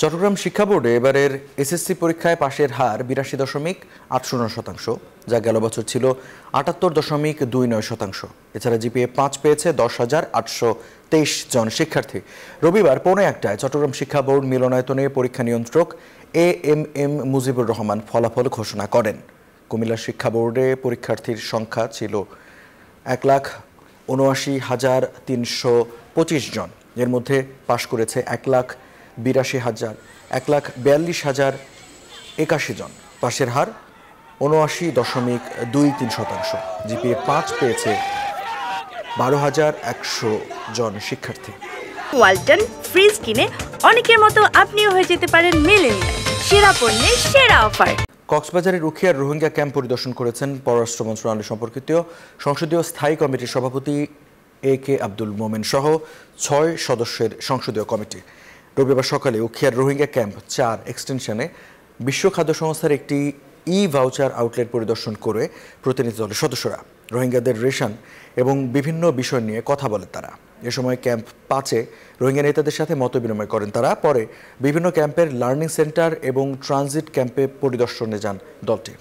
চট্টগ্রাম শিক্ষা বোর্ডে এবারের এসএসসি পরীক্ষায় পাশের হার ৮২.৮০%, যা গেল বছর ছিল ৭৮.29%। এছাড়া জিপিএ 5 পেয়েছে ১০,৮২৩ জন শিক্ষার্থী। রবিবার পৌনে ১টায় চট্টগ্রাম শিক্ষা বোর্ড মিলনায়তনে পরীক্ষা নিয়ন্ত্রক এএমএম মুজিবুর রহমান ফলাফল ঘোষণা করেন। কুমিল্লা শিক্ষা বোর্ডে পরীক্ষার্থীর সংখ্যা ছিল ১,৭৯,৩২৫ জন। এর মধ্যে পাশ করেছে ১,৪২,০৮১ জন। পাশের হার ৭৯.23%। জিপিএ 5 পেয়েছে ১২,১০০ জন শিক্ষার্থী। ওয়ালটন ফ্রিজ কিনে অনেকের মতো আপনিও হয়ে যেতে পারেন মিলেনিয়াল। সেরা পণ্যের সেরা অফার। কক্সবাজারের উখিয়ার রোহিঙ্গা ক্যাম্প পরিদর্শন করেছেন পররাষ্ট্র মন্ত্রণালয় সম্পর্কিত সংসদীয় স্থায়ী কমিটির সভাপতি AK আব্দুল মোমেন সহ ৬ সদস্যের সংসদীয় কমিটি। রবিবার সকালে উখিয়ার রোহিঙ্গা ক্যাম্প 4 এক্সটেনশনে বিশ্ব খাদ্য সংস্থার একটি ভাউচার আউটলেট পরিদর্শন করে প্রতিনিধি দলের সদস্যরা রোহিঙ্গাদের রেশন এবং বিভিন্ন বিষয় নিয়ে কথা বলেন তারা। এ সময় ক্যাম্প 5-এ রোহিঙ্গা নেতাদের সাথে মতবিনিময় করেন তারা। পরে বিভিন্ন ক্যাম্পের লার্নিং সেন্টার এবং ট্রানজিট ক্যাম্পে পরিদর্শনে যান দলটি।